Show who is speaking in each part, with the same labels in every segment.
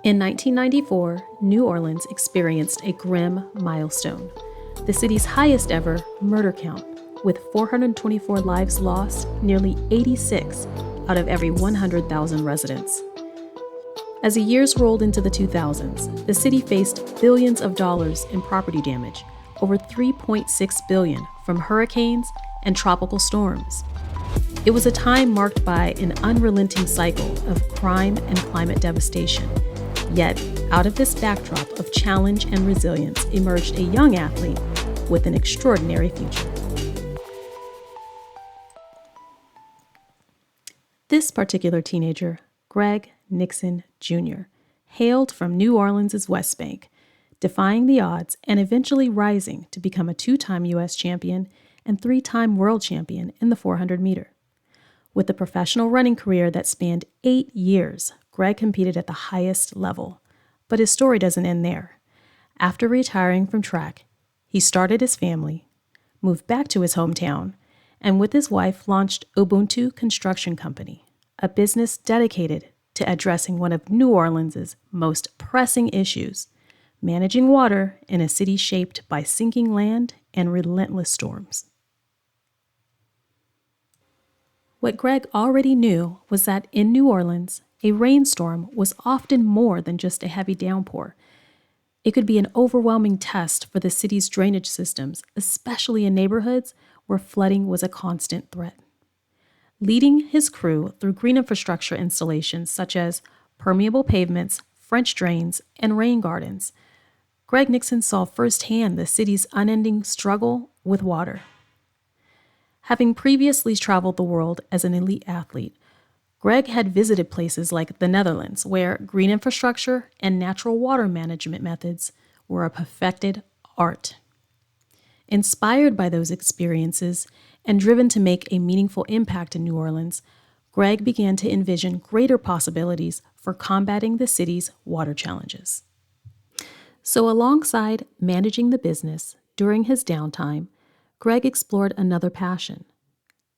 Speaker 1: In 1994, New Orleans experienced a grim milestone, the city's highest ever murder count, with 424 lives lost, nearly 86 out of every 100,000 residents. As the years rolled into the 2000s, the city faced billions of dollars in property damage, over $3.6 billion from hurricanes and tropical storms. It was a time marked by an unrelenting cycle of crime and climate devastation. Yet, out of this backdrop of challenge and resilience emerged a young athlete with an extraordinary future. This particular teenager, Greg Nixon Jr., hailed from New Orleans' West Bank, defying the odds and eventually rising to become a two-time U.S. champion and three-time world champion in the 400-meter. With a professional running career that spanned 8 years, Greg competed at the highest level. But his story doesn't end there. After retiring from track, he started his family, moved back to his hometown, and with his wife launched Ubuntu Construction Company, a business dedicated to addressing one of New Orleans' most pressing issues, managing water in a city shaped by sinking land and relentless storms. What Greg already knew was that in New Orleans, a rainstorm was often more than just a heavy downpour. It could be an overwhelming test for the city's drainage systems, especially in neighborhoods where flooding was a constant threat. Leading his crew through green infrastructure installations such as permeable pavements, French drains, and rain gardens, Greg Nixon saw firsthand the city's unending struggle with water. Having previously traveled the world as an elite athlete, Greg had visited places like the Netherlands, where green infrastructure and natural water management methods were a perfected art. Inspired by those experiences and driven to make a meaningful impact in New Orleans, Greg began to envision greater possibilities for combating the city's water challenges. So alongside managing the business during his downtime, Greg explored another passion: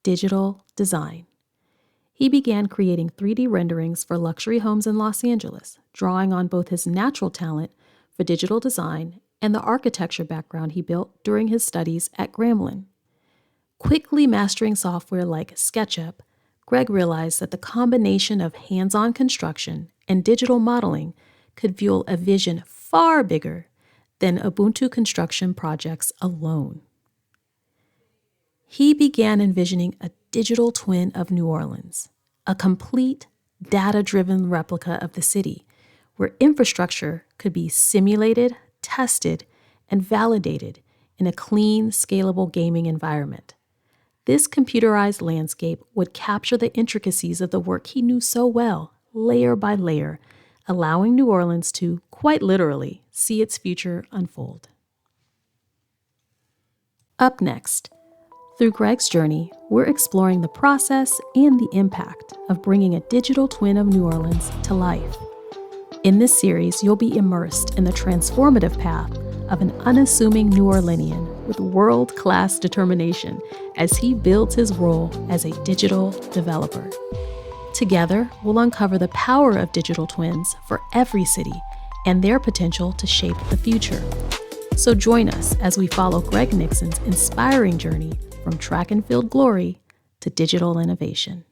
Speaker 1: digital design. He began creating 3D renderings for luxury homes in Los Angeles, drawing on both his natural talent for digital design and the architecture background he built during his studies at Grambling. Quickly mastering software like SketchUp, Greg realized that the combination of hands-on construction and digital modeling could fuel a vision far bigger than Ubuntu Construction projects alone. He began envisioning a digital twin of New Orleans, a complete, data-driven replica of the city, where infrastructure could be simulated, tested, and validated in a clean, scalable gaming environment. This computerized landscape would capture the intricacies of the work he knew so well, layer by layer, allowing New Orleans to, quite literally, see its future unfold. Up next, through Greg's journey, we're exploring the process and the impact of bringing a digital twin of New Orleans to life. In this series, you'll be immersed in the transformative path of an unassuming New Orleanian with world-class determination as he builds his role as a digital developer. Together, we'll uncover the power of digital twins for every city and their potential to shape the future. So join us as we follow Greg Nixon's inspiring journey from track and field glory to digital innovation.